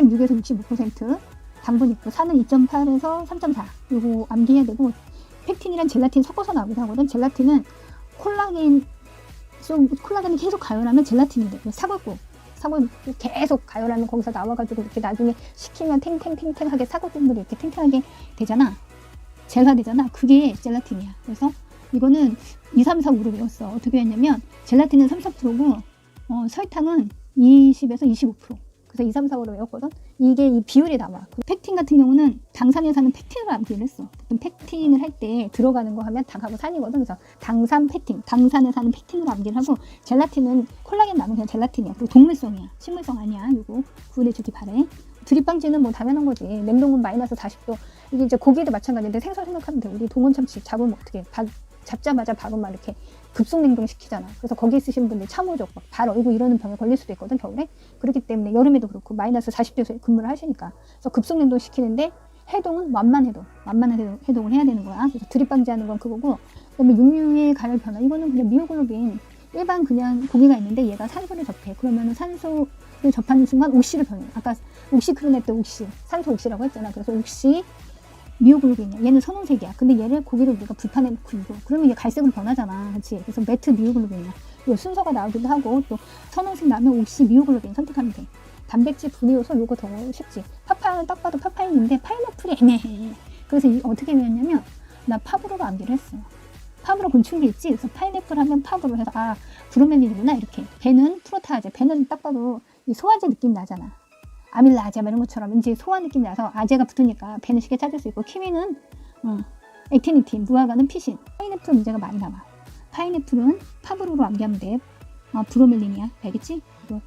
6에서 65%, 당분 있고 산은 2.8에서 3.4. 이거 암기해야 되고, 펙틴이랑 젤라틴 섞어서 나오기도 하거든. 젤라틴은 콜라겐이 계속 가열하면 젤라틴이 돼. 사골국 계속 가열하면 거기서 나와가지고 이렇게 나중에 식히면 탱탱탱탱하게 사골국물이 이렇게 탱탱하게 되잖아. 젤화되잖아. 그게 젤라틴이야. 그래서 이거는 2, 3, 4, 5로 외웠어. 어떻게 했냐면 젤라틴은 3, 4%고 설탕은 20에서 25%. 그래서 2, 3, 4, 5로 외웠거든. 이게 이 비율이 나와. 펙틴 같은 경우는 당산에서는 펙틴으로 암기를 했어. 보통 펙틴을 할 때 들어가는 거 하면 당하고 산이거든. 그래서 당산 펙틴, 당산에서는 펙틴으로 암기를 하고, 젤라틴은 콜라겐 남은 그냥 젤라틴이야. 그리고 동물성이야. 식물성 아니야. 이거 구분해주기 바래. 드립방지는 뭐 당연한 거지. 냉동은 마이너스 40도. 이게 이제 고기도 마찬가지인데 생선 생각하면 돼. 우리 동원 참치 잡으면 어떻게 잡자마자 박으면 막 이렇게 급속 냉동시키잖아. 그래서 거기 있으신 분들 참호족, 막 발 얼고 이러는 병에 걸릴 수도 있거든, 겨울에. 그렇기 때문에 여름에도 그렇고 마이너스 40도에서 근무를 하시니까. 그래서 급속 냉동시키는데 해동은 완만 해동을 해야 되는 거야. 그래서 드립 방지하는 건 그거고, 그다음에 육류의 가열 변화, 이거는 그냥 미오글로빈, 일반 그냥 고기가 있는데 얘가 산소를 접해. 그러면은 산소를 접하는 순간 옥시를 변해. 아까 옥시크로네트 옥시, 산소 옥시라고 했잖아. 그래서 옥시 미오글로빈이야. 얘는 선홍색이야. 근데 얘를 고기를 우리가 불판에 놓고 익어. 그러면 얘 갈색으로 변하잖아. 그렇지? 그래서 매트 미오글로빈이야. 요 순서가 나오기도 하고, 또 선홍색 나면 옥시 미오글로빈 선택하면 돼. 단백질 분해 요소 요거 더 쉽지. 파파야는 딱 봐도 파파인인데 파인애플이 애매해. 그래서 어떻게 배웠냐면 나 파브로로 암기를 했어. 파브로 곤충기 있지? 그래서 파인애플 하면 파브로 해서 아 브로멜린이구나 이렇게. 배는 프로타아제. 배는 딱 봐도 이 소화제 느낌 나잖아. 아밀라제 이런 것처럼 왠지 소화 느낌 나서 아제가 붙으니까 배는 쉽게 찾을 수 있고, 키위는 액티니틴, 무화과는 피신. 파인애플 문제가 많이 나와. 파인애플은 파브로로 암기하면 돼. 브로멜린이야. 알겠지? 그리고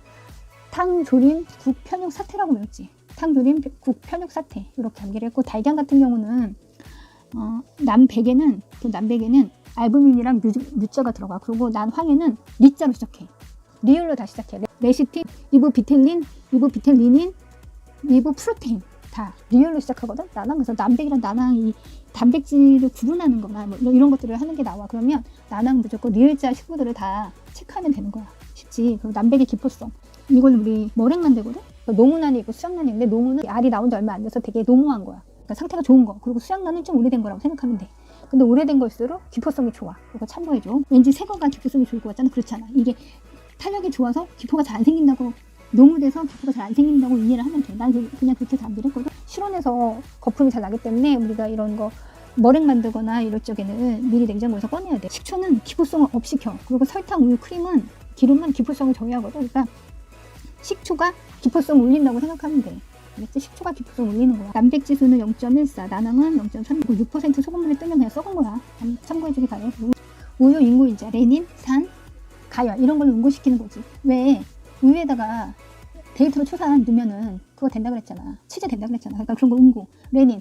탕조림 국편육 사태라고 배웠지. 탕조림 국편육 사태 이렇게 암기를 했고, 달걀 같은 경우는 남백에는 알부민이랑 류자가 들어가. 그리고 난황에는 리자로 시작해. 리을로 다 시작해. 레시틴, 리보비텔린, 리보비텔리닌, 리보프로테인 다 리을로 시작하거든. 나랑. 그래서 남백이랑 나랑 이 단백질을 구분하는 거나 뭐 이런 것들을 하는 게 나와. 그러면 나랑 무조건 리을자 식구들을 다 체크하면 되는 거야. 쉽지. 그리고 남백의 기포성, 이걸 우리 머랭 만들거든. 노무난이 있고 수양난이 있는데, 노무는 알이 나온 지 얼마 안 돼서 되게 노무한 거야. 그러니까 상태가 좋은 거. 그리고 수양난은 좀 오래된 거라고 생각하면 돼. 근데 오래된 걸수록 기포성이 좋아. 이거 참고해줘. 왠지 새 거가 기포성이 좋을 것 같잖아. 그렇지 않아. 이게 탄력이 좋아서 기포가 잘 안 생긴다고, 노무돼서 기포가 잘 안 생긴다고 이해를 하면 돼. 난 그냥 그렇게 담비를 했거든. 실온에서 거품이 잘 나기 때문에 우리가 이런 거 머랭 만들거나 이럴 적에는 미리 냉장고에서 꺼내야 돼. 식초는 기포성을 업시켜. 그리고 설탕, 우유, 크림은 기름은 기포성을 저해하거든. 그러니까 식초가 기포성 올린다고 생각하면 돼. 알겠지? 식초가 기포성 올리는 거야. 단백질수는 0.14, 나낭은 0.3, 6% 소금물에 뜨면 그냥 썩은 거야. 참고해주기 바래. 우유, 인구인자, 레닌, 산, 가열 이런 걸로 응고시키는 거지. 왜 우유에다가 데이트로 초산 넣으면은 그거 된다 그랬잖아. 치즈 된다 그랬잖아. 그러니까 그런 거 응고. 레닌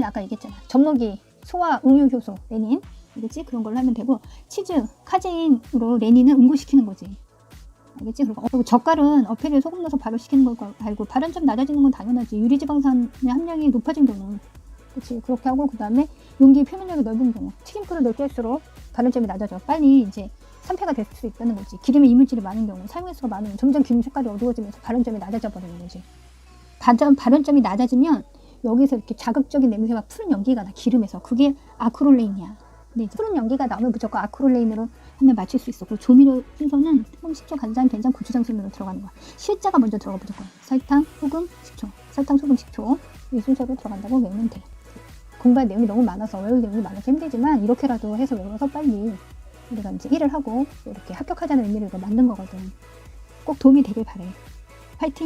아까 얘기했잖아. 젖먹이, 소화, 응유 효소, 레닌. 알겠지? 그런 걸로 하면 되고, 치즈, 카제인으로 레닌은 응고시키는 거지. 알겠지? 그리고 젓갈은 어패류에 소금 넣어서 발효시키는 걸 알고, 발효는 좀 낮아지는 건 당연하지. 유리지방산의 함량이 높아진 경우. 그렇지? 그렇게 하고, 그 다음에 용기 표면력이 넓은 경우, 튀김가루 넓게 할수록 발효점이 낮아져. 빨리 이제 산패가 될 수 있다는 거지. 기름의 이물질이 많은 경우, 사용횟수가 많으면 점점 기름 색깔이 어두워지면서 발효점이 낮아져 버리는 거지. 발효점이 낮아지면 여기서 이렇게 자극적인 냄새가 푸른 연기가 나, 기름에서. 그게 아크롤레인이야. 근데 이제 푸른 연기가 나오면 무조건 아크롤레인으로 하면 맞출 수 있어. 그리고 조미료 순서는 소금, 식초, 간장, 된장, 고추장 순으로 들어가는 거야. 실자가 먼저 들어가 무조건. 설탕, 소금, 식초. 설탕, 소금, 식초. 이 순서로 들어간다고 외우면 돼. 공부할 내용이 너무 많아서, 외울 내용이 많아서 힘들지만 이렇게라도 해서 외워서 빨리 우리가 이제 일을 하고 이렇게 합격하자는 의미로 이거 만든 거거든. 꼭 도움이 되길 바래. 화이팅!